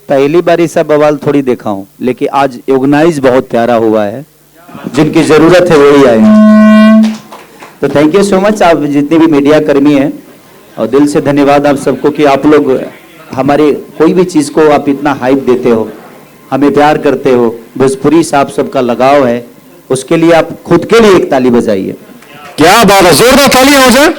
पहली बार ऐसा बवाल थोड़ी देखा हूं, लेकिन आज ऑर्गेनाइज बहुत प्यारा हुआ है। जिनकी जरूरत है वही आए। तो थैंक यू सो मच आप जितने भी मीडिया कर्मी हैं, और दिल से धन्यवाद आप सबको कि आप लोग हमारे कोई भी चीज को आप इतना हाइप देते हो, हमें प्यार करते हो। भोजपुरी से आप सबका लगाव है, उसके लिए आप खुद के लिए एक ताली बजाइए। क्या बात है, जोरदार तालियां हो जाए।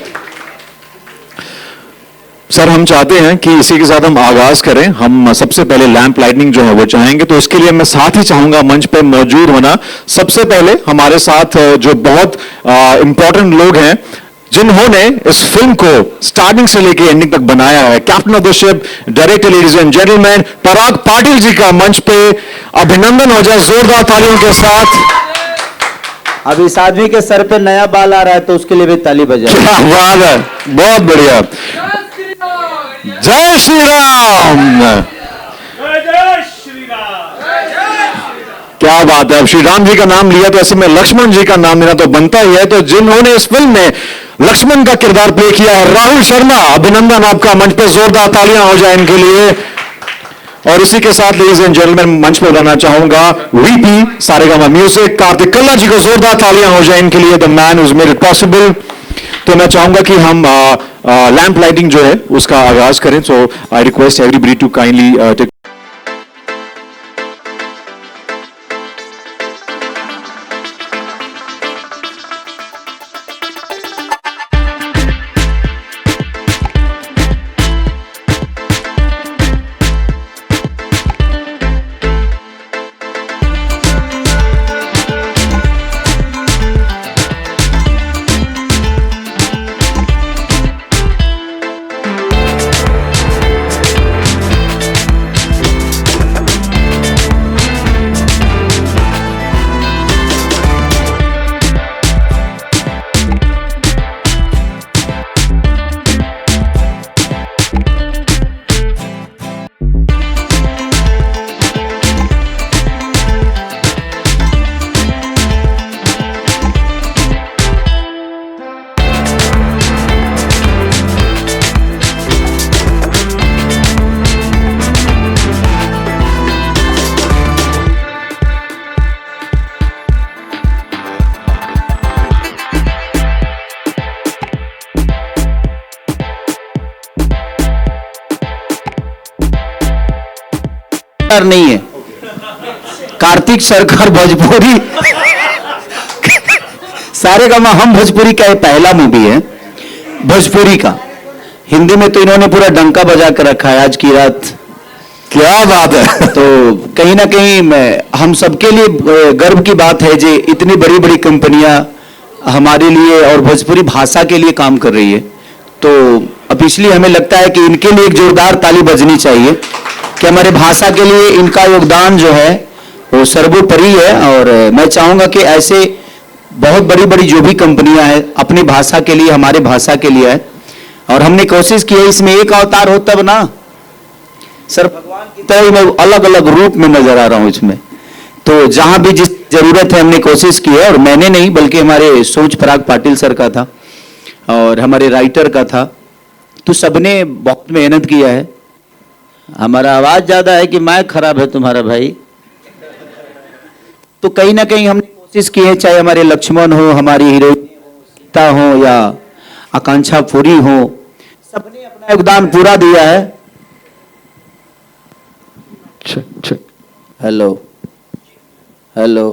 सर हम चाहते हैं कि इसी के साथ हम आगाज करें। हम सबसे पहले लैंप लाइटनिंग जो है वो चाहेंगे, तो उसके लिए मैं साथ ही चाहूंगा मंच पे मौजूद होना। सबसे पहले हमारे साथ जो बहुत इंपॉर्टेंट लोग हैं जिन्होंने इस फिल्म को स्टार्टिंग से लेकर एंडिंग तक बनाया है, captain of the ship, director, ladies and gentleman, Parag Patil ji का मंच पे अभिनंदन हो जाए जोरदार तालियों के साथ। अब इस आदमी के सर पे नया बाल आ रहा है तो उसके लिए भी ताली बजाए। क्या बात है, बहुत बढ़िया। जय श्री राम। जय श्री राम। क्या बात है। अब श्री राम जी का नाम लिया तो ऐसे में लक्ष्मण जी का नाम लेना तो बनता ही है। तो जिन्होंने इस फिल्म में लक्ष्मण का किरदार प्ले किया है, राहुल शर्मा, अभिनंदन आपका। मंच पे जोरदार तालियां हो जाए इनके लिए। और इसी के साथ लेडीज एंड जेंटलमैन मंच पे बुलाना चाहूंगा वीपी सारेगामा म्यूजिक कार्तिक कल्ला जी को। जोरदार तालियां हो जाए इनके लिए, the man who's made it possible. तो मैं चाहूंगा कि हम लैंप लाइटिंग जो है उसका आगाज करें। So I request everybody to kindly take. नहीं है कार्तिक सरकार भोजपुरी सारेगामा हम भोजपुरी का पहला मूवी है भोजपुरी का। हिंदी में तो इन्होंने पूरा डंका बजा कर रखा है आज की रात। क्या बात है। तो कहीं ना कहीं हम सबके लिए गर्व की बात है जे इतनी बड़ी बड़ी कंपनियां हमारे लिए और भोजपुरी भाषा के लिए काम कर रही है। तो अब इसलिए हमें लगता है कि इनके लिए एक जोरदार ताली बजनी चाहिए कि हमारे भाषा के लिए इनका योगदान जो है वो सर्वोपरि है। और मैं चाहूंगा कि ऐसे बहुत बड़ी बड़ी जो भी कंपनियां हैं अपनी भाषा के लिए, हमारे भाषा के लिए है। और हमने कोशिश की है इसमें एक अवतार हो तब ना सर, भगवान की तरह मैं अलग अलग रूप में नजर आ रहा हूं इसमें। तो जहां भी जिस जरूरत है हमने कोशिश की है, और मैंने नहीं बल्कि हमारे सोच पराग पाटिल सर का था और हमारे राइटर का था। तो सबने बहुत मेहनत किया है। हमारा आवाज ज्यादा है कि माइक खराब है तुम्हारा भाई? तो कहीं ना कहीं हमने कोशिश की है, चाहे हमारे लक्ष्मण हो, हमारी हीरोइन सीता हो या आकांक्षा पूरी हो, सबने अपना योगदान पूरा दिया है। हेलो हेलो,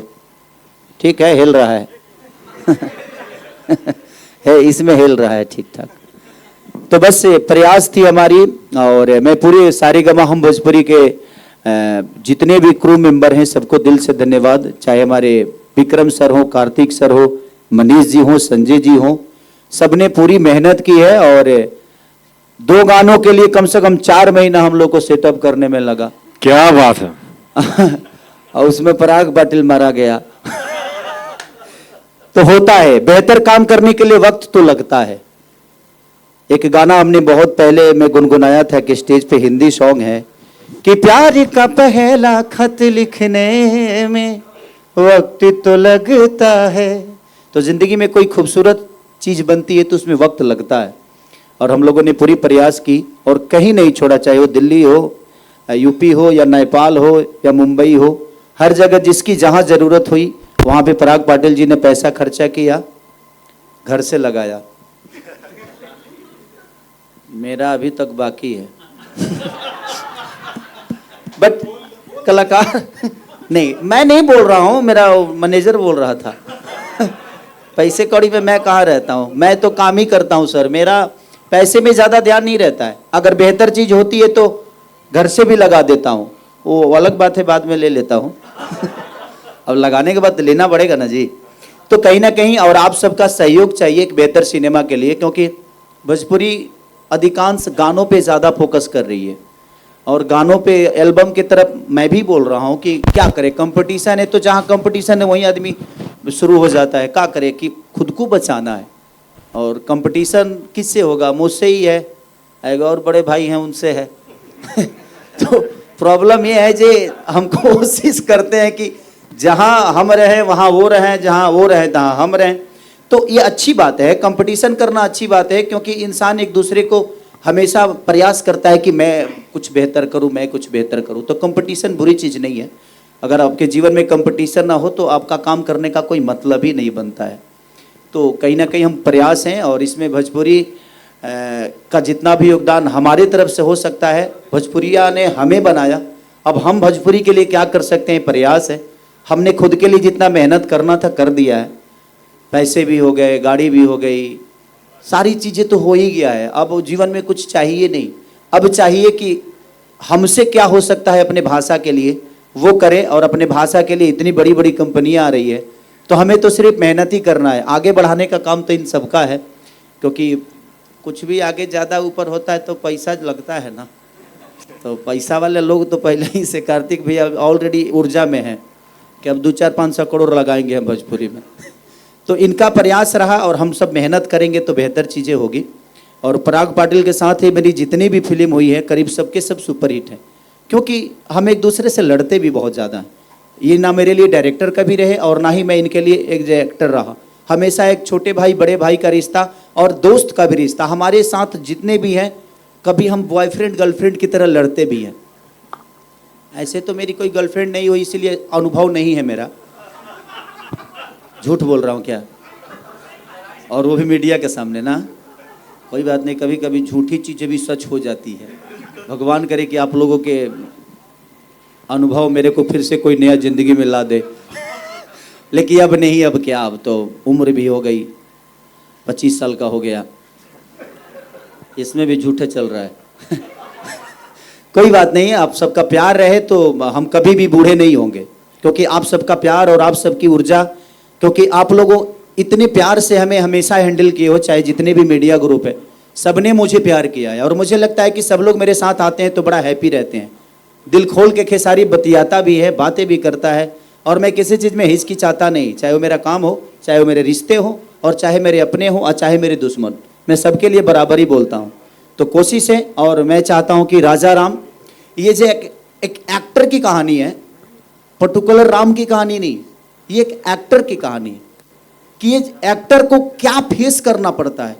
ठीक है, हिल रहा है है इसमें हिल रहा है ठीक ठाक। तो बस प्रयास थी हमारी, और मैं पूरे सारेगामा हम भोजपुरी के जितने भी क्रू मेंबर हैं सबको दिल से धन्यवाद। चाहे हमारे विक्रम सर हो, कार्तिक सर हो, मनीष जी हो, संजय जी हो, सबने पूरी मेहनत की है। और 2 गानों के लिए कम से कम 4 महीना हम लोग को सेटअप करने में लगा। क्या बात है। और उसमें पराग पाटिल मारा गया तो होता है, बेहतर काम करने के लिए वक्त तो लगता है। एक गाना हमने बहुत पहले मैं गुनगुनाया था कि स्टेज पे हिंदी सॉन्ग है कि प्यार का पहला खत लिखने में वक्त तो लगता है। तो जिंदगी में कोई खूबसूरत चीज बनती है तो उसमें वक्त लगता है। और हम लोगों ने पूरी प्रयास की और कहीं नहीं छोड़ा, चाहे वो दिल्ली हो, यूपी हो या नेपाल हो या मुंबई हो, हर जगह जिसकी जहाँ ज़रूरत हुई वहाँ पे पराग पाटिल जी ने पैसा खर्चा किया, घर से लगाया। मेरा अभी तक बाकी है बट कलाकार नहीं, मैं नहीं बोल रहा हूँ, मेरा मैनेजर बोल रहा था पैसे कौड़ी पे मैं कहाँ रहता हूँ, मैं तो काम ही करता हूँ सर, मेरा पैसे में ज़्यादा ध्यान नहीं रहता है। अगर बेहतर चीज़ होती है तो घर से भी लगा देता हूँ, वो अलग बात है, बाद में ले लेता हूँ अब लगाने के बाद लेना पड़ेगा ना जी। तो कहीं ना कहीं और आप सबका सहयोग चाहिए एक बेहतर सिनेमा के लिए, क्योंकि भोजपुरी अधिकांश गानों पे ज़्यादा फोकस कर रही है और गानों पे एल्बम की तरफ मैं भी बोल रहा हूँ कि क्या करे, कंपटीशन है तो जहाँ कंपटीशन है वहीं आदमी शुरू हो जाता है। क्या करे कि खुद को बचाना है और कंपटीशन किससे होगा, मुझसे ही है, एक और बड़े भाई हैं उनसे है तो प्रॉब्लम ये है जे हम कोशिश करते हैं कि जहाँ हम रहें वहाँ वो रहें, जहाँ वो रहें तहाँ हम रहें। तो ये अच्छी बात है, कंपटीशन करना अच्छी बात है, क्योंकि इंसान एक दूसरे को हमेशा प्रयास करता है कि मैं कुछ बेहतर करूं, मैं कुछ बेहतर करूं। तो कंपटीशन बुरी चीज़ नहीं है। अगर आपके जीवन में कंपटीशन ना हो तो आपका काम करने का कोई मतलब ही नहीं बनता है। तो कहीं ना कहीं हम प्रयास हैं और इसमें भोजपुरी का जितना भी योगदान हमारी तरफ से हो सकता है, भोजपुरिया ने हमें बनाया, अब हम भोजपुरी के लिए क्या कर सकते हैं, प्रयास है। हमने खुद के लिए जितना मेहनत करना था कर दिया है, पैसे भी हो गए, गाड़ी भी हो गई, सारी चीज़ें तो हो ही गया है। अब जीवन में कुछ चाहिए नहीं, अब चाहिए कि हमसे क्या हो सकता है अपने भाषा के लिए वो करें। और अपने भाषा के लिए इतनी बड़ी बड़ी कंपनियां आ रही है तो हमें तो सिर्फ मेहनत ही करना है, आगे बढ़ाने का काम तो इन सबका है। क्योंकि कुछ भी आगे ज़्यादा ऊपर होता है तो पैसा लगता है ना, तो पैसा वाले लोग तो पहले ही से, कार्तिक भैया ऑलरेडी ऊर्जा में है कि अब 200-500 करोड़ लगाएंगे हम भोजपुरी में तो इनका प्रयास रहा और हम सब मेहनत करेंगे तो बेहतर चीज़ें होगी। और पराग पाटिल के साथ ही मेरी जितनी भी फिल्म हुई है करीब सबके सब सुपरहिट हैं, क्योंकि हम एक दूसरे से लड़ते भी बहुत ज़्यादा हैं। ये ना मेरे लिए डायरेक्टर का भी रहे और ना ही मैं इनके लिए एक डायरेक्टर रहा, हमेशा एक छोटे भाई बड़े भाई का रिश्ता और दोस्त का भी रिश्ता। हमारे साथ जितने भी हैं कभी हम बॉयफ्रेंड गर्लफ्रेंड की तरह लड़ते भी हैं। ऐसे तो मेरी कोई गर्लफ्रेंड नहीं हुई इसीलिए अनुभव नहीं है मेरा, झूठ बोल रहा हूँ क्या, और वो भी मीडिया के सामने ना। कोई बात नहीं, कभी कभी झूठी चीज़ें भी सच हो जाती है। भगवान करे कि आप लोगों के अनुभव मेरे को फिर से कोई नया ज़िंदगी में ला दे लेकिन अब नहीं, अब क्या, अब तो उम्र भी हो गई, 25 साल का हो गया, इसमें भी झूठे चल रहा है कोई बात नहीं है, आप सबका प्यार रहे तो हम कभी भी बूढ़े नहीं होंगे, क्योंकि आप सबका प्यार और आप सबकी ऊर्जा, क्योंकि आप लोगों इतने प्यार से हमें हमेशा हैंडल किए हो, चाहे जितने भी मीडिया ग्रुप है सबने मुझे प्यार किया है। और मुझे लगता है कि सब लोग मेरे साथ आते हैं तो बड़ा हैप्पी रहते हैं, दिल खोल के खेसारी बतियाता भी है, बातें भी करता है, और मैं किसी चीज़ में हिचकिचाता नहीं, चाहे वो मेरा काम हो, चाहे वो मेरे रिश्ते हो, और चाहे मेरे अपने हो और चाहे मेरे दुश्मन, मैं सबके लिए बराबर ही बोलता हूँ। तो कोशिश है और मैं चाहता हूँ कि राजा राम ये जो एक एक्टर की कहानी है, पर्टिकुलर राम की कहानी नहीं, ये एक एक्टर की कहानी है कि ये एक्टर को क्या फेस करना पड़ता है।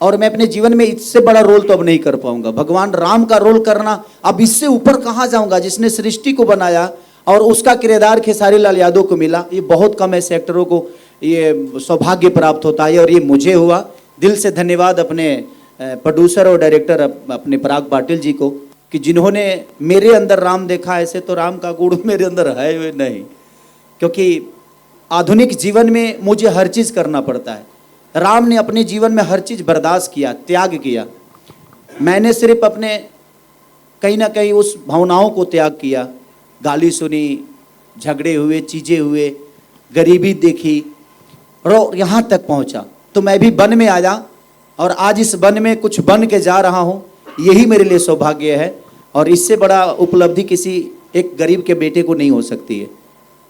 और मैं अपने जीवन में इससे बड़ा रोल तो अब नहीं कर पाऊंगा, भगवान राम का रोल करना, अब इससे ऊपर कहाँ जाऊंगा, जिसने सृष्टि को बनाया और उसका किरदार खेसारी लाल यादव को मिला। ये बहुत कम ऐसे एक्टरों को ये सौभाग्य प्राप्त होता है और ये मुझे हुआ। दिल से धन्यवाद अपने प्रोड्यूसर और डायरेक्टर अपने पराग पाटिल जी को कि जिन्होंने मेरे अंदर राम देखा। ऐसे तो राम का गुण मेरे अंदर है वे नहीं, क्योंकि आधुनिक जीवन में मुझे हर चीज़ करना पड़ता है। राम ने अपने जीवन में हर चीज़ बर्दाश्त किया, त्याग किया, मैंने सिर्फ अपने कहीं ना कहीं उस भावनाओं को त्याग किया। गाली सुनी, झगड़े हुए, चीज़ें हुए, गरीबी देखी और यहाँ तक पहुँचा। तो मैं भी वन में आया और आज इस वन में कुछ बन के जा रहा हूँ, यही मेरे लिए सौभाग्य है। और इससे बड़ा उपलब्धि किसी एक गरीब के बेटे को नहीं हो सकती है।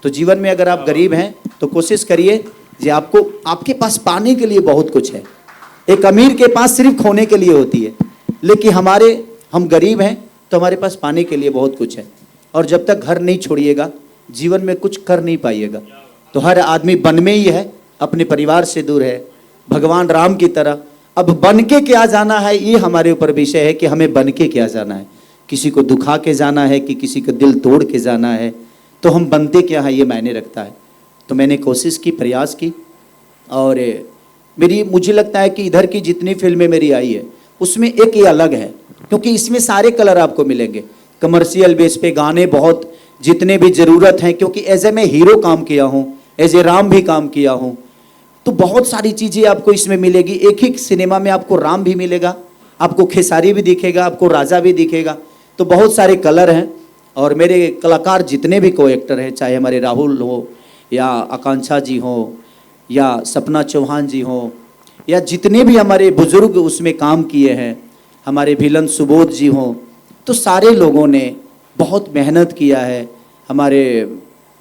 तो जीवन में अगर आप गरीब हैं तो कोशिश करिए जी, आपको आपके पास पाने के लिए बहुत कुछ है। एक अमीर के पास सिर्फ खोने के लिए होती है, लेकिन हम गरीब हैं तो हमारे पास पाने के लिए बहुत कुछ है। और जब तक घर नहीं छोड़िएगा जीवन में कुछ कर नहीं पाइएगा। तो हर आदमी वन में ही है, अपने परिवार से दूर है, भगवान राम की तरह। अब बन के क्या जाना है ये हमारे ऊपर विषय है कि हमें बन के क्या जाना है। किसी को दुखा के जाना है कि किसी को दिल तोड़ के जाना है, तो हम बनते क्या है ये मायने रखता है। तो मैंने कोशिश की, प्रयास की, और मुझे लगता है कि इधर की जितनी फिल्में मेरी आई है उसमें एक ये अलग है, क्योंकि इसमें सारे कलर आपको मिलेंगे। कमर्शियल बेस पे गाने बहुत जितने भी ज़रूरत हैं, क्योंकि एज ए मैं हीरो काम किया हूँ, एज ए राम भी काम किया हूँ, तो बहुत सारी चीज़ें आपको इसमें मिलेगी। एक ही सिनेमा में आपको राम भी मिलेगा, आपको खेसारी भी दिखेगा, आपको राजा भी दिखेगा, तो बहुत सारे कलर हैं। और मेरे कलाकार जितने भी को एक्टर हैं, चाहे हमारे राहुल हो या आकांक्षा जी हो या सपना चौहान जी हो या जितने भी हमारे बुजुर्ग उसमें काम किए हैं, हमारे विलन सुबोध जी हों, तो सारे लोगों ने बहुत मेहनत किया है। हमारे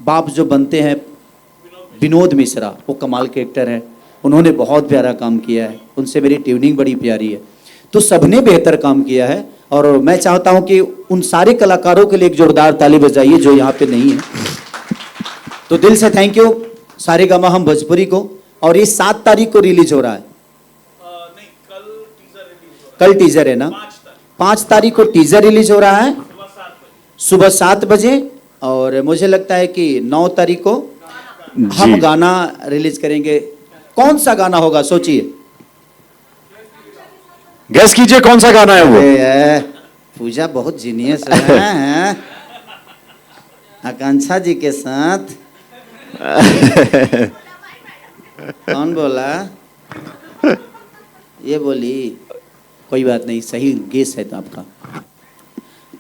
बाप जो बनते हैं विनोद मिश्रा, वो कमाल के एक्टर हैं, उन्होंने बहुत प्यारा काम किया है, उनसे मेरी ट्यूनिंग बड़ी प्यारी है। तो सबने बेहतर काम किया है और मैं चाहता हूं कि उन सारे कलाकारों के लिए एक जोरदार ताली बजाइए जो यहाँ पे नहीं है। तो दिल से थैंक यू सारेगामा हम भोजपुरी को। और ये 7 तारीख को रिलीज हो रहा है। नहीं, कल टीजर रिलीज हो कल टीजर है ना? 5 तारीख को टीजर रिलीज हो रहा है सुबह 7 बजे। और मुझे लगता है कि 9 तारीख को हम गाना रिलीज करेंगे। कौन सा गाना होगा सोचिए, गैस कीजिए कौन सा गाना है वो। पूजा बहुत जीनियस है। आकांक्षा जी के साथ कौन बोला? ये बोली, कोई बात नहीं, सही गेस है तो आपका।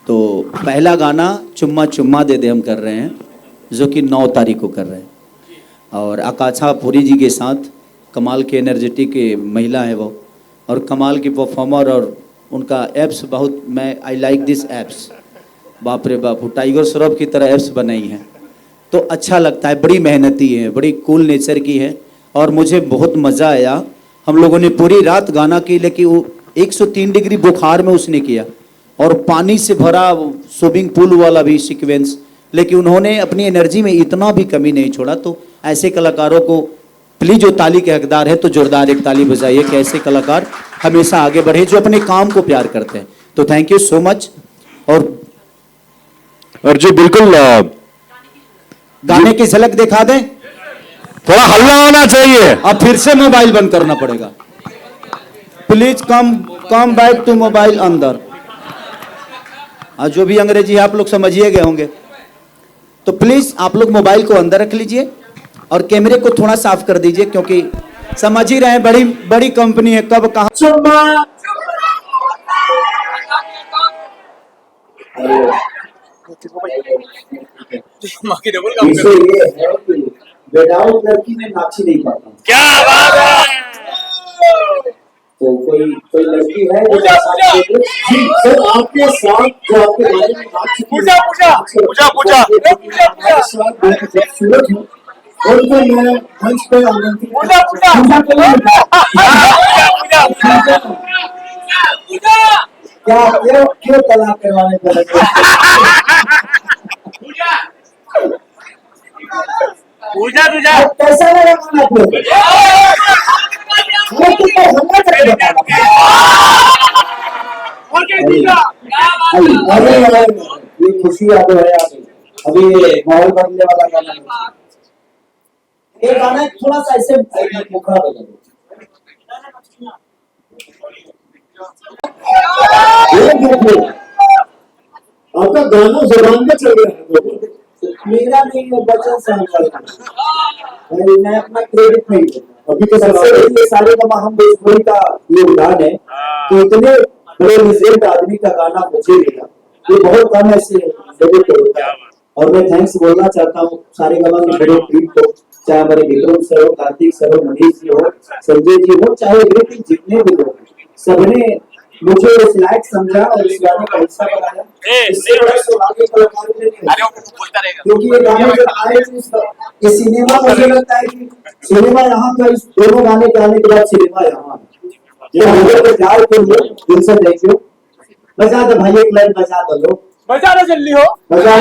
तो पहला गाना चुम्मा चुम्मा दे दे हम कर रहे हैं, जो कि 9 तारीख को कर रहे हैं। और आकांक्षा पुरी जी के साथ कमाल के एनर्जेटिक महिला है वो, और कमाल की परफॉर्मर, और उनका एप्स बहुत, मैं आई लाइक दिस एप्स, बाप रे बाप, टाइगर श्रॉफ की तरह एप्स बनाई हैं, तो अच्छा लगता है। बड़ी मेहनती है, बड़ी कूल नेचर की है, और मुझे बहुत मज़ा आया। हम लोगों ने पूरी रात गाना की, लेकिन वो 103 डिग्री बुखार में उसने किया, और पानी से भरा स्विमिंग पूल वाला भी सीक्वेंस, लेकिन उन्होंने अपनी एनर्जी में इतना भी कमी नहीं छोड़ा। तो ऐसे कलाकारों को प्लीज, जो ताली के हकदार है तो जोरदार एक ताली बजाइए कि ऐसे कलाकार हमेशा आगे बढ़े जो अपने काम को प्यार करते हैं। तो थैंक यू सो मच। और जी बिल्कुल, गाने की झलक दिखा दें। थोड़ा हल्ला होना चाहिए। अब फिर से मोबाइल बंद करना पड़ेगा। Please come back to mobile अंदर। जो भी अंग्रेजी आप लोग समझिए गए होंगे, तो प्लीज आप लोग मोबाइल को अंदर रख लीजिए और कैमरे को थोड़ा साफ कर दीजिए, क्योंकि समझ ही रहे हैं बड़ी बड़ी कंपनी है, कब कहां। विदाउट लड़की में नाची नहीं पाता। क्या बात है। तो कोई लड़की है जो जी सर आपके साथ जो आपके बारे में बात पूजा खूबसूरत हूँ, और तो मैं मंच पे आमंत्रित क्या क्यों तलाक करवाने को लगे? पूजा कैसा लगा आपको? अरे ये खुशी याद है अभी माहौल बदलने वाला गाना है। ये गाना थोड़ा सा ऐसे मुखड़ा बजा दो। आपका गाना जुबान पे चल रहा है, मेरा नहीं है, बचन साहब मैं अपना क्रेडिट नहीं दूंगा। अभी तो सबसे सारे का हम भोजपुरी का योगदान है कि इतने बड़े रिजेंट आदमी का गाना मुझे मिला, ये बहुत कम ऐसे लोगों को होता है। और मैं थैंक्स बोलना चाहता हूँ सारे गमा की बड़े टीम को, चाहे हमारे विक्रम सर हो, कार्तिक सर हो, मनीष जी हो, संजय जी हो, चाहे एवरीथिंग जितने भी लोग, सबने मुझे इस लायक समझा और इस गाने का हिस्सा बनाया। इससे बड़ा तो आगे कलाकार भी नहीं, क्योंकि ये गाने जब आए इस सिनेमा, मुझे लगता है कि सिनेमा यहाँ का, इस दोनों गाने के आने के बाद सिनेमा यहाँ दिल से थैंक यू। बजा दो भाई, एक लाइन बजा दो लोग, बजा दो जल्दी हो, बजा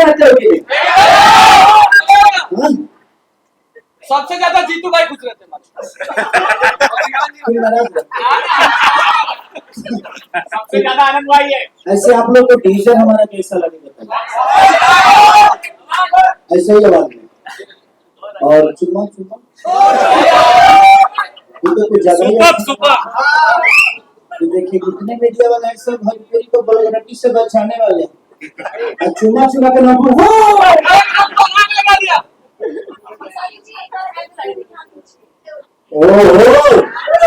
रहते हो कि नहीं? हाँ? सबसे ज्यादा जीतू भाई खुश रहते हैं कोई नाराज है? सबसे ज्यादा आनंद भाई है। ऐसे आप लोग को टीचर हमारा कैसा लगे बताइए? ऐसे ही आवाज में और चुम्मा चुम्मा ये तो कुछ ज्यादा ही है। तो देखिए कितने मीडिया वाले ऐसे भोजपुरी को बलगरटी से बचाने वाले हैं। और चुम्मा चुम्मा के नाम पर ओहो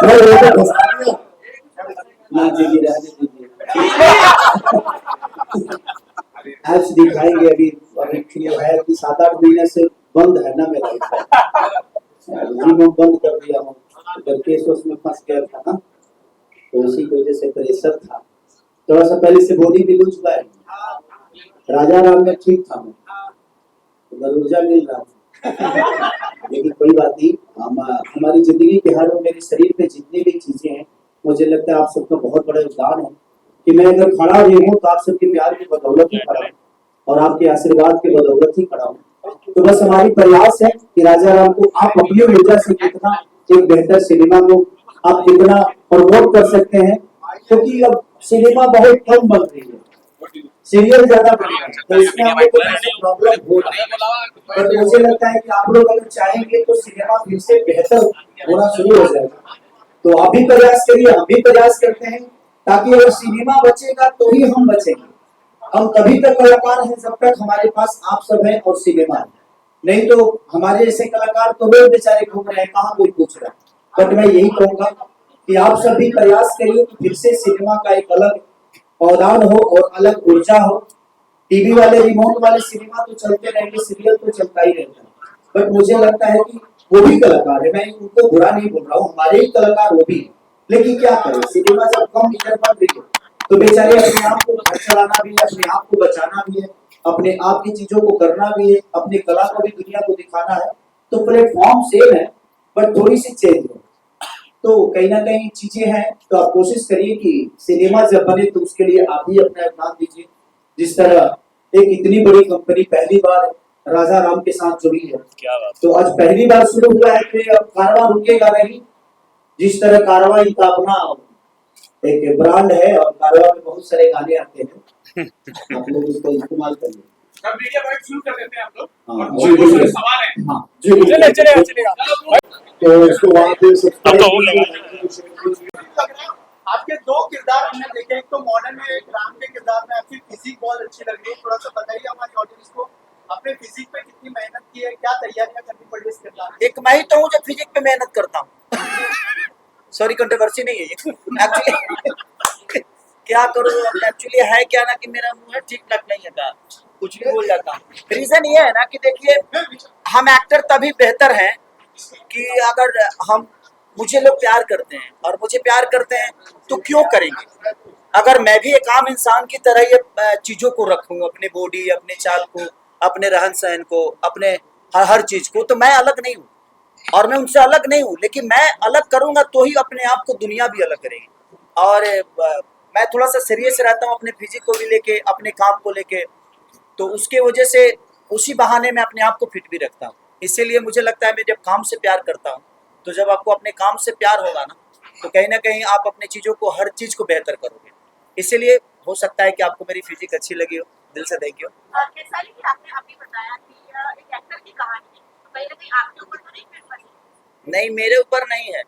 मैं ये तो घुसा दिया। ना दीजिए रहने दीजिए। ऐप्स दिखाएंगे अभी अभी क्लियर है कि 7-8 महीने से बंद है ना मेरा जिम बंद कर दिया हूँ जब केस उसमें फंस गया था ना तो उसी की वजह से प्रेशर था थोड़ा सा पहले से बॉडी भी लूज हुआ है राजा राम में ठीक था मैं ऊर्जा मिल रहा था लेकिन कोई बात नहीं हमारी जिंदगी के हर मेरे शरीर पे जितनी भी चीजें हैं मुझे लगता है आप सबका बहुत बड़ा योगदान है कि मैं अगर खड़ा भी हूँ तो आप सबके प्यार की बदौलत ही खड़ा हूँ और आपके आशीर्वाद की बदौलत ही खड़ा हूँ तो बस हमारी प्रयास है कि राजा राम को आप अपनी ऊर्जा से कितना एक बेहतर सिनेमा को आप कितना प्रमोट कर सकते हैं क्योंकि अब सिनेमा बहुत कम बन रही है सीरियल ज्यादा बन रहा है तो इसमें हमें कोई प्रॉब्लम हो रहा है पर मुझे लगता है कि आप लोग अगर चाहेंगे तो सिनेमा फिर से बेहतर होना शुरू हो जाएगा तो अभी प्रयास करिए हम भी प्रयास करते हैं ताकि अगर सिनेमा बचेगा तो ही हम बचेंगे हम तभी तक कलाकार हैं जब तक हमारे पास आप सब हैं और सिनेमा है नहीं तो हमारे जैसे कलाकार तो लोग बेचारे घूम रहे हैं कहाँ कोई पूछ रहा है बट मैं यही कहूंगा कि आप सब भी प्रयास करिए कि फिर से सिनेमा का एक अलग अवदान हो और अलग ऊर्जा हो टीवी वाले रिमोट वाले सिनेमा तो चलते रहेंगे सीरियल तो चलता ही रहता है बट मुझे लगता है कि वो भी कलाकार है मैं उनको बुरा नहीं बोल रहा हूँ हमारे ही कलाकार वो भी है लेकिन क्या करें सिनेमा जब कम इधर बन रही है तो बेचारे अपने आप को घर चलाना भी है अपने आप को बचाना भी है अपने आप की चीजों को करना भी है अपनी कला को भी दुनिया को दिखाना है तो प्लेटफॉर्म सेम है बट थोड़ी सी चेंज है तो कहीं ना कहीं चीजें हैं तो आप कोशिश करिए कि सिनेमा जब बने तो उसके लिए आप ही अपना योगदान दीजिए जिस तरह एक इतनी बड़ी कंपनी पहली बार राजा राम के साथ जुड़ी है तो आज पहली बार शुरू हुआ है कि अब कारवां रुकेगा नहीं जिस तरह कारवां इनका अपना एक ब्रांड है और कारवां में बहुत सारे गाने आते हैं आप लोग उसको इस्तेमाल करिए अब मीडिया बाइट शुरू कर देते हैं हम लोग हाँ, और जी, बहुत सारे बिल्कुल। सवाल हैं हाँ जी चलेगा तो इसको वहाँ पे सब्सक्राइब आपके दो किरदार हमने देखे एक तो मॉडर्न में एक राम के किरदार में आपकी फिजिक बहुत अच्छी लग रही है थोड़ा सा बताइए हमारी ऑडियंस को अपने फिजिक पे कितनी मेहनत की है क्या तैयारियां करनी पड़ी इस किरदार एक मैं ही तो हूँ जो फिजिक पे मेहनत करता हूँ सॉरी कंट्रोवर्सी नहीं है ये एक्चुअली क्या करूँ एक्चुअली है क्या ना कि मेरा मुंह है ठीक ठाक नहीं है कुछ भी बोल जाता हूँ रीजन ये है ना कि देखिए हम एक्टर तभी बेहतर हैं कि अगर हम मुझे लोग प्यार करते हैं और मुझे प्यार करते हैं तो क्यों करेंगे अगर मैं भी एक आम इंसान की तरह ये चीजों को रखूं अपने बॉडी अपने चाल को अपने रहन सहन को अपने हर चीज को तो मैं अलग नहीं हूँ और मैं उनसे अलग नहीं हूँ लेकिन मैं अलग करूंगा तो ही अपने आप को दुनिया भी अलग करेगी और मैं थोड़ा सा सीरियस रहता हूँ अपने फिजिक को भी लेके अपने काम को लेके तो उसके वजह से उसी बहाने में अपने आप को फिट भी रखता हूँ इसीलिए मुझे लगता है मैं जब काम से प्यार करता हूँ तो जब आपको अपने काम से प्यार होगा ना तो कहीं ना कहीं आप अपने चीज़ों को हर चीज़ को बेहतर करोगे इसीलिए हो सकता है कि आपको मेरी फिजिक अच्छी लगी हो दिल से थैंक यू जैसा कि आपने अभी बताया कि एक एक्टर की कहानी है तो कहीं ना कहीं आपके ऊपर तो नहीं फिल्म बनी नहीं मेरे ऊपर नहीं है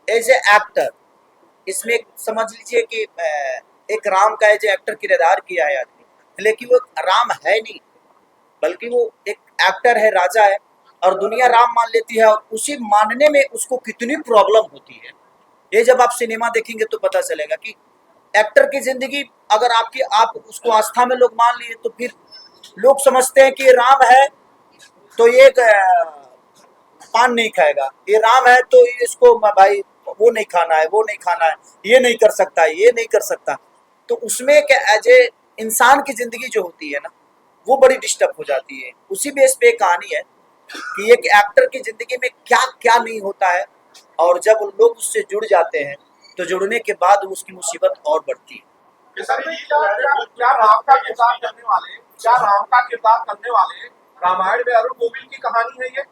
एज ए एक्टर इसमें समझ लीजिए कि एक राम का एज ए एक्टर किरदार किया है आदमी लेकिन वो राम है नहीं बल्कि वो एक एक्टर है राजा है और दुनिया राम मान लेती है और उसी मानने में उसको कितनी प्रॉब्लम होती है ये जब आप सिनेमा देखेंगे तो पता चलेगा कि एक्टर की जिंदगी अगर आप उसको आस्था में लोग मान लिए तो फिर लोग समझते हैं कि ये राम है तो ये पान नहीं खाएगा ये राम है तो इसको भाई वो नहीं खाना है वो नहीं खाना है ये नहीं कर सकता ये नहीं कर सकता तो उसमें एज ए इंसान की जिंदगी जो होती है ना वो बड़ी डिस्टर्ब हो जाती है उसी बेस पे एक कहानी है कि एक एक्टर की जिंदगी में क्या क्या नहीं होता है और जब लोग उससे जुड़ जाते हैं तो जुड़ने के बाद उसकी मुसीबत और बढ़ती है क्या राम का किरदार करने वाले क्या राम का किरदार करने वाले रामायण में अरुण गोविल की कहानी है ये?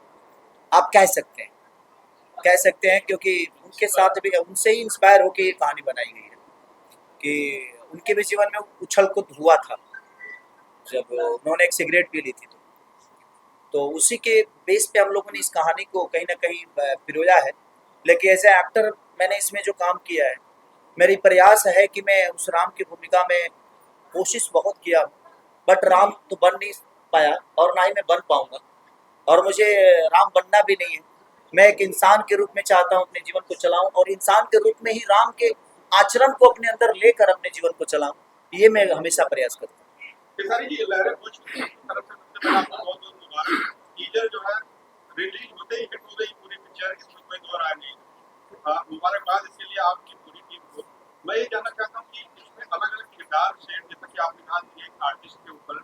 आप कह सकते हैं क्योंकि उनके साथ भी उनसे ही इंस्पायर होकर ये कहानी बनाई गई है कि उनके भी जीवन में उछल कूद हुआ था जब उन्होंने एक सिगरेट पी ली थी। तो उसी के बेस पे हम लोगों ने इस कहानी को कहीं ना कहीं पिरोया है। लेकिन एज ए एक्टर मैंने इसमें जो काम किया है, मेरी प्रयास है कि मैं उस राम की भूमिका में कोशिश बहुत किया, बट राम तो बन नहीं पाया और ना ही मैं बन पाऊंगा, और मुझे राम बनना भी नहीं है। मैं एक इंसान के रूप में चाहता हूँ अपने जीवन को चलाऊं और इंसान के रूप में ही राम के आचरण को अपने अंदर लेकर अपने जीवन को चलाऊं, ये मैं हमेशा प्रयास करता हूँ। खेसारी जी, लहरे भोजपुरी की तरफ से सबसे पहले आपको बहुत बहुत मुबारक। टीजर जो है रिलीज होते ही हिट हो गई पूरी पिक्चर, इसमें कोई दो राय नहीं। मुबारकबाद इसके लिए आपकी पूरी टीम को। मैं ये जानना चाहता हूँ कि इसमें अलग अलग किरदार शेड, जैसा कि आपने कहा एक आर्टिस्ट के ऊपर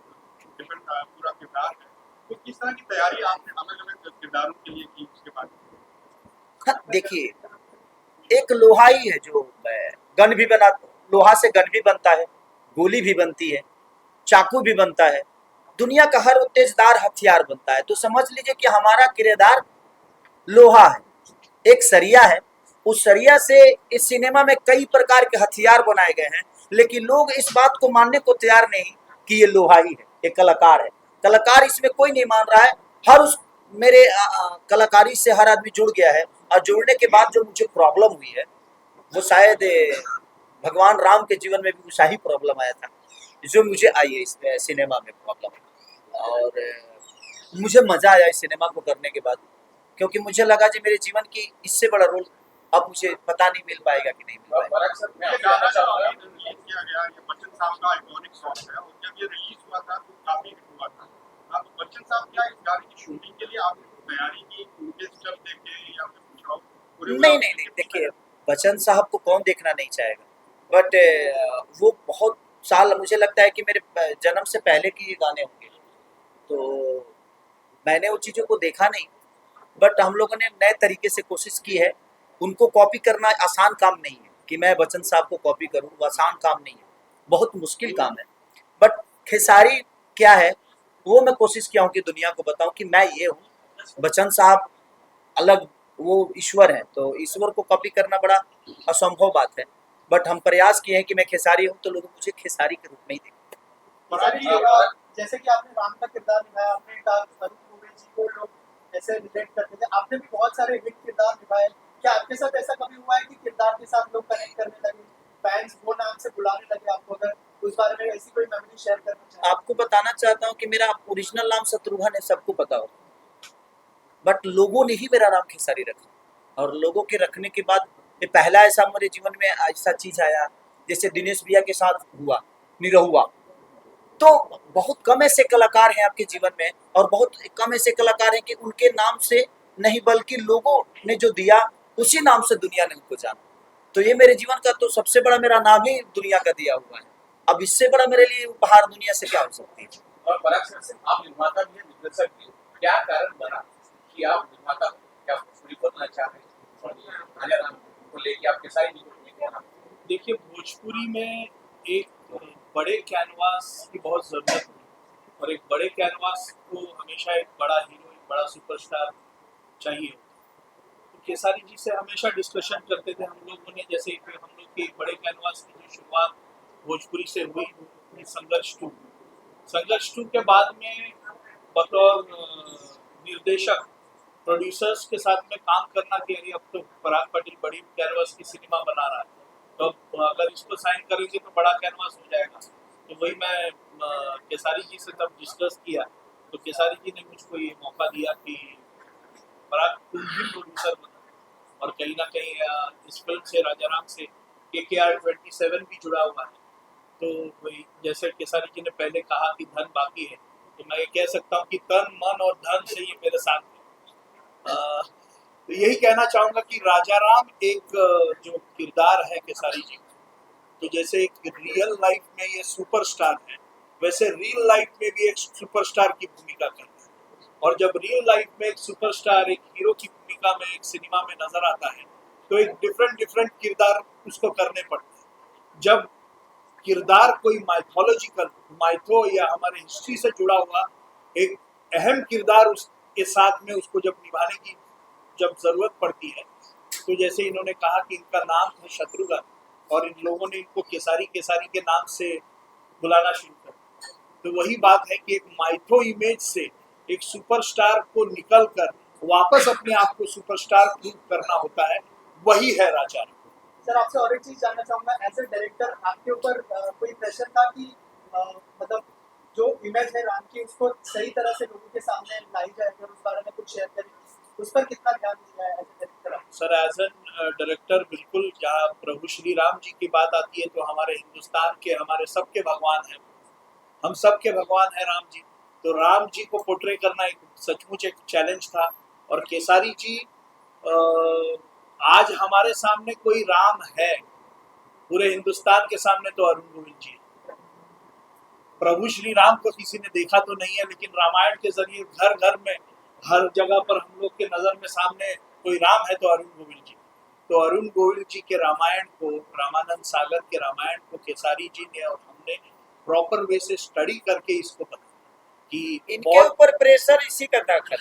डिपेंड पूरा किरदार है, तो किस तरह की तैयारी आपने अलग अलग किरदारों के लिए की उसके बाद? देखिए, एक लोहा ही है जो गन भी बना, लोहा से गन भी बनता है, गोली भी बनती है, चाकू भी बनता है, दुनिया का हर तेजदार हथियार बनता है। तो समझ लीजिए कि हमारा किरदार लोहा है, एक सरिया है। उस सरिया से इस सिनेमा में कई प्रकार के हथियार बनाए गए हैं, लेकिन लोग इस बात को मानने को तैयार नहीं कि ये लोहा ही है, एक कलाकार है। कलाकार इसमें कोई नहीं मान रहा है। हर उस मेरे कलाकारी से हर आदमी जुड़ गया है, और जुड़ने के बाद जो मुझे प्रॉब्लम हुई है वो शायद भगवान राम के जीवन में भी वैसा ही प्रॉब्लम आया था जो मुझे आई है इस सिनेमा में प्रॉब्लम। और मुझे मजा आया इस सिनेमा को करने के बाद, क्योंकि मुझे लगा कि मेरे जीवन की इससे बड़ा रोल अब मुझे पता नहीं मिल पाएगा कि नहीं मिल पाएगा। मैं जानना चाहूंगा, रिलीज किया गया ये बच्चन साहब का आइकॉनिक सॉन्ग है, और जब ये रिलीज हुआ था तो काफी हिट हुआ था। अब बच्चन साहब क्या इस गाने की शूटिंग के लिए आपने तैयारी की, उनके स्टेप देखे या फिर कुछ और? नहीं, देखिए, बच्चन साहब को कौन देखना नहीं चाहेगा, बट वो बहुत साल, मुझे लगता है कि मेरे जन्म से पहले के ये गाने होंगे, तो मैंने उन चीज़ों को देखा नहीं। बट हम लोगों ने नए तरीके से कोशिश की है। उनको कॉपी करना आसान काम नहीं है कि मैं बच्चन साहब को कॉपी करूं, वो आसान काम नहीं है, बहुत मुश्किल काम है। बट खेसारी क्या है वो मैं कोशिश किया हूं कि दुनिया को बताऊं कि मैं ये हूं, बच्चन साहब अलग, वो ईश्वर है, तो ईश्वर को कॉपी करना बड़ा असंभव बात है। बट हम प्रयास किए हैं कि मैं खेसारी हूं तो लोग मुझे खेसारी के रूप में ही देखें। खेसारी जी, जैसे कि आपने राम का किरदार निभाया, आपने अरुण गोविल जी को लोग ऐसे रिलेट करते थे, आपने भी बहुत सारे हिट किरदार निभाए। क्या आपके साथ ऐसा कभी हुआ है कि किरदार के साथ लोग कनेक्ट करने लगे, फैंस वो नाम से बुलाने लगे आपको? अगर उस बारे में ऐसी कोई मेमोरी शेयर करना चाहें? आपको बताना चाहता हूं कि मेरा ओरिजिनल नाम शत्रुघ्न है, सबको पता हो, बट लोगों ने ही मेरा नाम खेसारी रखा, और लोगों के रखने के बाद ये पहला ऐसा मेरे जीवन में ऐसा चीज आया जैसे दिनेश भैया के साथ हुआ, निरहुआ। तो बहुत कम ऐसे कलाकार हैं आपके जीवन में, और बहुत कम ऐसे कलाकार हैं कि उनके नाम से नहीं बल्कि लोगों ने जो दिया उसी नाम से दुनिया ने उनको जाना। तो ये मेरे जीवन का तो सबसे बड़ा मेरा नाम ही दुनिया का दिया हुआ है। अब इससे बड़ा मेरे लिए उपहार दुनिया से क्या हो सकती है। और पराग सर से आप निर्माता भी हैं, निर्देशक भी, क्या कारण बना कि आप निर्माता क्या भोजपुरी बनना चाह रहे हैं और ये गाने को लेके आप कैसा ही देखिए, भोजपुरी में एक बड़े कैनवास की बहुत ज़रूरत है, और एक बड़े कैनवास को हमेशा एक बड़ा हीरो, एक बड़ा सुपरस्टार चाहिए। तो खेसारी जी से हमेशा डिस्कशन करते थे हम लोगों ने, जैसे कि हम लोग के बड़े कैनवास की जो शुरुआत भोजपुरी से हुई संघर्ष 2 के बाद में बतौर निर्देशक प्रोड्यूसर्स के साथ में काम करना कि अरे अब तो पराग पाटिल बड़ी कैनवास की सिनेमा बना रहा है, तो अगर इसको साइन करेंगे तो बड़ा कैनवास हो जाएगा। तो वही मैं खेसारी जी से तब डिस्कस किया, तो खेसारी जी ने मुझको ये मौका दिया कि पराग तुम भी प्रोड्यूसर बनो, और कहीं ना कहीं इस फिल्म से राजाराम से KKR 27 भी जुड़ा हुआ है। तो वही जैसे खेसारी जी ने पहले कहा कि धन बाकी है, तो मैं ये कह सकता हूँ कि तन मन और धन से ये मेरे साथ है। तो यही कहना चाहूँगा कि राजाराम एक जो किरदार है खेसारी जी, तो जैसे एक रियल लाइफ में ये सुपरस्टार है, वैसे रियल लाइफ में भी एक सुपरस्टार की भूमिका करता है। और जब रियल लाइफ में एक सुपरस्टार एक हीरो की भूमिका में एक सिनेमा में नजर आता है, तो एक डिफरेंट किरदार उसको करने पड़ते हैं। जब किरदार कोई माइथो या हमारे हिस्ट्री से जुड़ा हुआ एक अहम किरदार उसके साथ में उसको जब निभाने की जब जरूरत पड़ती है, तो जैसे इन्होंने कहा कि इनका नाम था शत्रुघ्न और इन लोगों ने इनको केसारी केसारी के नाम से बुलाना शुरू कर दिया। तो वही बात है कि एक माइथो इमेज से एक सुपरस्टार को निकल कर वापस अपने आप को सुपरस्टार प्रूव करना होता है, वही है राजा राम। सर आपसे और एक चीज जानना चाहूंगा, एज ए डायरेक्टर आपके ऊपर कोई प्रेशर था कि मतलब जो इमेज है राम की उसको सही तरह से लोगों के सामने लाई जाए और उस बारे में कुछ शेयर करें, उस पर कितना ध्यान दिया है as a director? Sir as an director बिल्कुल, जहाँ प्रभु श्री राम जी की बात आती है तो हमारे हिंदुस्तान के, हमारे सबके भगवान हैं, हम सबके भगवान हैं राम जी। तो राम जी को पोर्ट्रे करना एक सचमुच एक चैलेंज था। और केसारी जी आज हमारे सामने कोई राम है, पूरे हिंदुस्तान के सामने तो अरुण गोविल जी है। प्रभु श्री राम को किसी ने देखा तो नहीं है, लेकिन रामायण के जरिए घर घर में हर जगह पर हम लोग के नजर में सामने कोई राम है तो अरुण गोविल जी। तो अरुण गोविल जी के रामायण को, रामानंद सागर के रामायण को केसारी जी ने और हमने प्रॉपर वे से स्टडी करके इसको बना कि इनके ऊपर प्रेशर इसी का दाखिल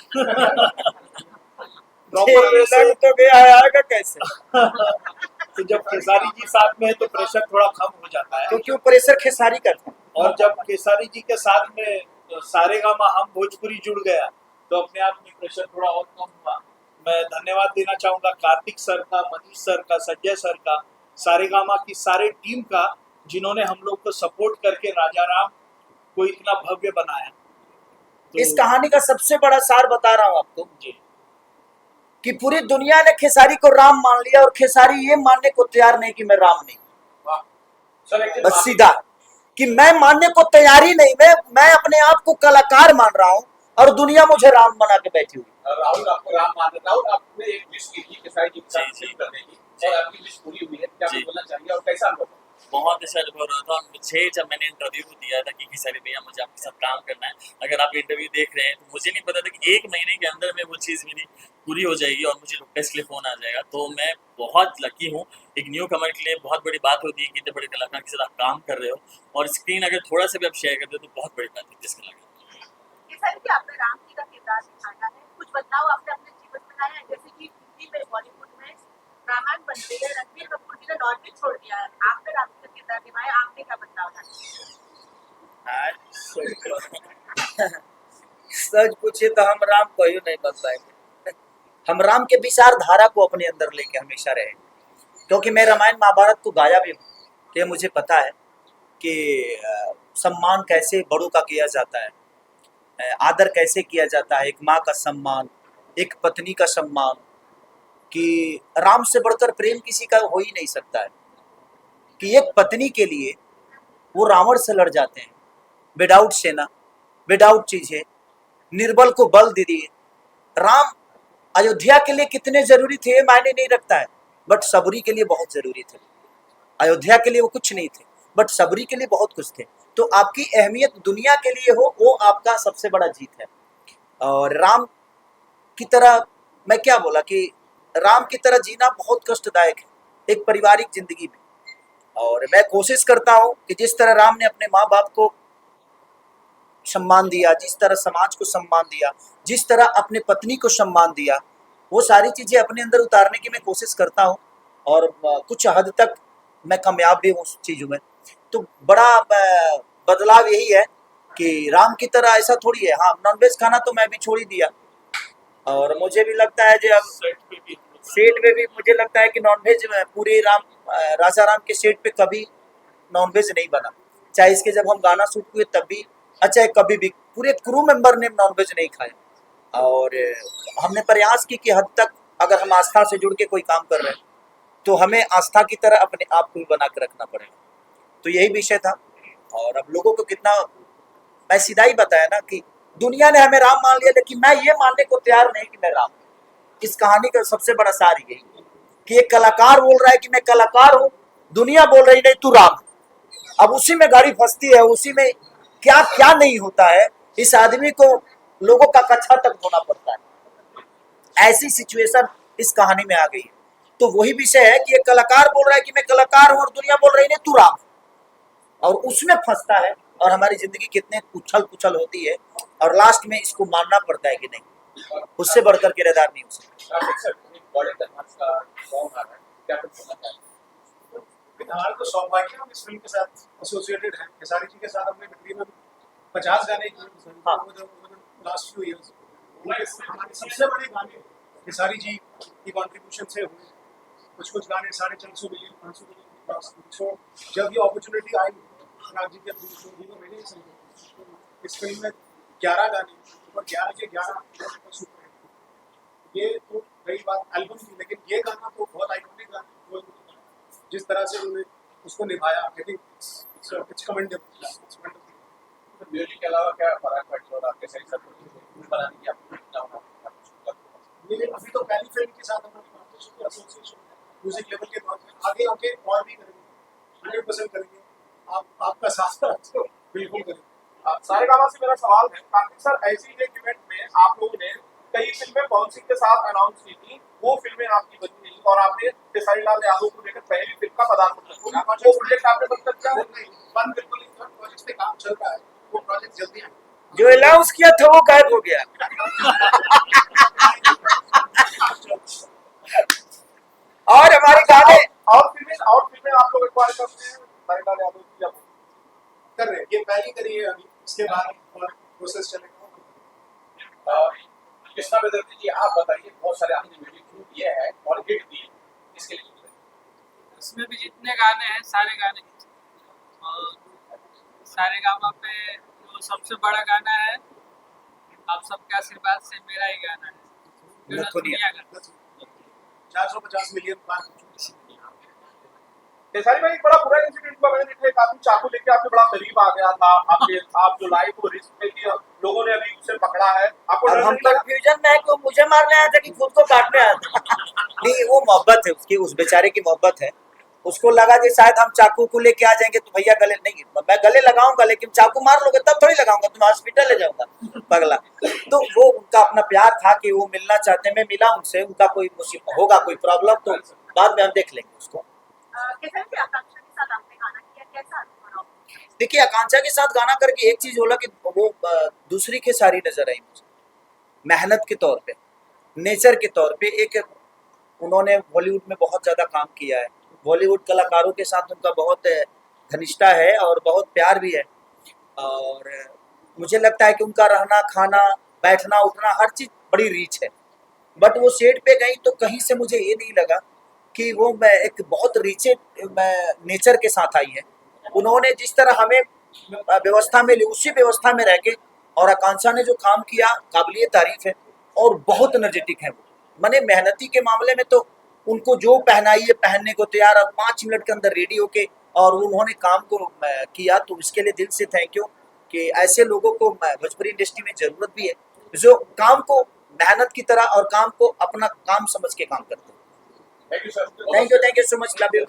प्रॉपर वे से तो गया आएगा कैसे? तो जब केसारी जी साथ में है तो प्रेशर थोड़ा कम हो जाता है, क्योंकि वो प्रेशर खेसारी करते हैं। और जब केसारी जी के साथ में सारेगामा हम भोजपुरी जुड़ गया तो अपने आप में प्रेशर थोड़ा और कम हुआ। मैं धन्यवाद देना चाहूंगा कार्तिक सर का, मनीष सर का, संजय सर का, सारेगामा की सारे टीम का, जिन्होंने हम लोग को सपोर्ट करके राजा राम को इतना भव्य बनाया। तो इस कहानी का सबसे बड़ा सार बता रहा हूँ आपको जी, कि पूरी दुनिया ने खेसारी को राम मान लिया और खेसारी ये मानने को तैयार नहीं कि मैं राम नहीं, वाह सर एक बस सीधा कि मैं मानने को तैयार ही नहीं, मैं अपने आप को कलाकार मान रहा हूँ और दुनिया मुझे राम बना के बैठी हुई। राहुल आपको राम मान रहा हूँ, आपने एक लिस्ट की थी केसारी जी के साथ फिल्म करने की और आपकी लिस्ट पूरी हुई है, क्या जी। बोलना चाहिए और कैसा अनुभव? बहुत अच्छा अनुभव रहा था। मुझे जब मैंने इंटरव्यू दिया था कि खेसारी भैया मुझे आपके साथ काम करना है, अगर आप इंटरव्यू देख रहे हैं तो मुझे नहीं पता था कि 1 महीने के अंदर में वो चीज़ मेरी पूरी हो जाएगी और मुझे टेस्ट के लिए फ़ोन आ जाएगा। तो मैं बहुत लकी हूँ। एक न्यू कमर के लिए बहुत बड़ी बात होती है कि इतने बड़े कलाकार के साथ आप काम कर रहे हो और स्क्रीन अगर थोड़ा सा भी आप शेयर करते हो तो बहुत बड़ी बात है जिस कलाकार। केसारी जी आपने राम जी का किरदार निभाया है, कुछ बदलाव आपने अपने जीवन में लाया है? जैसे कि हिंदी में, बॉलीवुड में रामायण बन रही है, रणबीर कपूर जी ने नॉनवेज छोड़ दिया है, आपने राम जी का किरदार निभाया, आपने क्या बदलाव लाया? सच पूछे तो हम राम को ही नहीं बन पाएंगे। हम राम के विचारधारा को अपने अंदर लेके हमेशा रहे, क्योंकि मैं रामायण महाभारत को गाया भी हूँ, तो ये मुझे पता है कि सम्मान कैसे बड़ों का किया जाता है, आदर कैसे किया जाता है, एक माँ का सम्मान, एक पत्नी का सम्मान, कि राम से बढ़कर प्रेम किसी का हो ही नहीं सकता है। कि एक पत्नी के लिए वो रावण से लड़ जाते हैं, विदाउट सेना, विदाउट चीजें, निर्बल को बल दे दिए। राम अयोध्या के लिए कितने जरूरी थे ये मायने नहीं रखता है, बट सबरी के लिए बहुत जरूरी थे। अयोध्या के लिए वो कुछ नहीं थे, बट सबरी के लिए बहुत कुछ थे। तो आपकी अहमियत दुनिया के लिए हो, वो आपका सबसे बड़ा जीत है। और राम की तरह मैं क्या बोला कि राम की तरह जीना बहुत कष्टदायक है एक पारिवारिक जिंदगी में। और मैं कोशिश करता हूँ कि जिस तरह राम ने अपने माँ बाप को सम्मान दिया, जिस तरह समाज को सम्मान दिया, जिस तरह अपने पत्नी को सम्मान दिया, वो सारी चीज़ें अपने अंदर उतारने की मैं कोशिश करता हूँ और कुछ हद तक मैं कामयाब भी हूँ उस चीज़ों में। तो बड़ा बदलाव यही है कि राम की तरह ऐसा थोड़ी है। हाँ, नॉनवेज खाना तो मैं भी छोड़ ही दिया और मुझे भी लगता है जो अब सेट पे भी मुझे लगता है कि नॉनवेज पूरे राजा राम के सेट पे कभी नॉनवेज नहीं बना, चाहे इसके जब हम गाना शूट हुए तब भी, अच्छा कभी भी पूरे क्रू मेंबर ने नॉनवेज नहीं खाया। और हमने प्रयास की कि हद तक अगर हम आस्था से जुड़ के कोई काम कर रहे हैं तो हमें आस्था की तरह अपने आप को भी बना के रखना पड़ेगा। तो यही विषय था। और अब लोगों को कितना मैं सीधा ही बताया ना कि दुनिया ने हमें राम मान लिया, लेकिन मैं ये मानने को तैयार नहीं कि मैं राम। इस कहानी का सबसे बड़ा सार यही कि एक कलाकार बोल रहा है कि मैं कलाकार हूँ, दुनिया बोल रही नहीं तू राम। अब उसी में गाड़ी फंसती है, उसी में क्या क्या नहीं होता है। इस आदमी को लोगों का कच्छा तक धोना पड़ता है। ऐसी सिचुएशन इस कहानी में आ गई है। तो वही विषय है कि एक कलाकार बोल रहा है कि मैं कलाकार हूँ और दुनिया बोल रही नहीं तू राम। और उसमें फंसता है, और हमारी जिंदगी कितने उछल पुछल होती है, और लास्ट में इसको मानना पड़ता है कि नहीं, उससे बढ़कर किरदार नहीं हो सकता। राशिद सर, एक बड़े धमाके का सॉन्ग आ रहा है, क्या कुछ बोलना चाहेंगे? फिलहाल तो सौभाग्य हम इस फिल्म के साथ एसोसिएटेड हैं। खेसारी जी के साथ हमने तकरीबन 50 गाने किए हाँ। Last few years. हमारे सबसे बड़े गाने खेसारी जी की कंट्रीब्यूशन से हुए। कुछ गाने 450 मिलियन 500 मिलियन। सो जब ये अपॉर्चुनिटी आई राज जी के मैंने इस फिल्म में 11 गाने और 11 के 11 सुपर हिट। ये तो रही बात एल्बम की, लेकिन ये गाना तो बहुत आइकॉनिक गाना, जिस तरह से उन्होंने उसको निभाया, I think it's commendable. Music के अलावा क्या फराक पड़ रहा है आपके सही सब बनाने की आपको क्या होगा? ये अभी तो पहली फिल्म के साथ हमारी पार्टनरशिप एसोसिएशन म्यूजिक लेवल के तौर पर आगे आके और भी करेंगे, 100% करेंगे। आपका साथ तो बिल्कुल करेंगे। सारे गामा से मेरा सवाल है, कार्तिक सर, ऐसी एक इवेंट में आप लोगों ने कई फिल्में पवन सिंह के साथ अनाउंस की थी, वो फिल्में आपकी बनी नहीं और आपने खेसारी लाल यादव को लेकर पहली फिल्म का पदार्पण किया। वो प्रोजेक्ट आपने तब तक क्या बन बिल्कुल प्रोजेक्ट पे काम चल रहा है, वो प्रोजेक्ट जल्दी आएगा। जो अनाउंस किया था वो गायब हो गया। और हमारे गाने और फिल्में आप लोग एक्वायर करते हैं खेसारी लाल यादव की या कर रहे हैं, ये पहली करी है अभी, इसके बाद और प्रोसेस चलेगा। कृष्णा बेदर्जी जी, आप बताइए, बहुत सारे आपने म्यूजिक शूट किए हैं और हिट दिए, इसके लिए इसमें भी जितने गाने हैं सारे गाने और सारे गामा पे जो सबसे बड़ा गाना है आप सबके आशीर्वाद से मेरा ही गाना है, पूरा दुनिया का। 450 मिलियन बार खेसारी भाई, एक बड़ा बुरा इंसिडेंट हुआ, मैंने देखा एक आदमी चाकू लेके आपके बड़ा करीब आ गया था, आप जो लाइव को रिस्क में थी, लोगों ने अभी उसे पकड़ा है, आपको अब डर हम नहीं लगा? कंफ्यूजन में है कि वो मुझे मारने आया था कि खुद को काटने आया था। नहीं, वो मोहब्बत है उसकी, उस बेचारे की मोहब्बत है। उसको लगा कि शायद हम चाकू को लेके आ जाएंगे तो भैया गले नहीं, मैं गले लगाऊंगा लेकिन चाकू मार लोगे तब थोड़ी लगाऊंगा, तुम हॉस्पिटल ले जाऊंगा पगला। तो वो उनका अपना प्यार था कि वो मिलना चाहते, मैं मिला उनसे, उनका कोई मुसीबत होगा, कोई प्रॉब्लम तो बाद में हम देख लेंगे उसको। खेसारी जी, आकांक्षा के साथ आपने गाना किया, कैसा अनुभव रहा? देखिए, आकांक्षा के साथ गाना करके एक चीज बोला कि वो दूसरी खेसारी नजर आई मुझे, मेहनत के तौर पे, नेचर के तौर पे। एक उन्होंने बॉलीवुड में बहुत ज्यादा काम किया है, बॉलीवुड कलाकारों के साथ उनका बहुत घनिष्ठता है और बहुत प्यार भी है, और मुझे लगता है कि उनका रहना खाना बैठना उठना हर चीज बड़ी रीच है। बट वो सेट पे गई तो कहीं से मुझे ये नहीं लगा कि वो मैं एक बहुत रीचे नेचर के साथ आई है। उन्होंने जिस तरह हमें व्यवस्था में ली, उसी व्यवस्था में रह के, और आकांक्षा ने जो काम किया काबिलियत तारीफ है, और बहुत एनर्जेटिक है वो, माने मेहनती के मामले में तो उनको जो पहनाइए पहनने को तैयार, और 5 मिनट के अंदर रेडी होके और उन्होंने काम को किया, तो इसके लिए दिल से थैंक यू। कि ऐसे लोगों को भोजपुरी इंडस्ट्री में जरूरत भी है, जो काम को मेहनत की तरह और काम को अपना काम समझ के काम करते हैं। Thank you sir. Thank you so much, love you.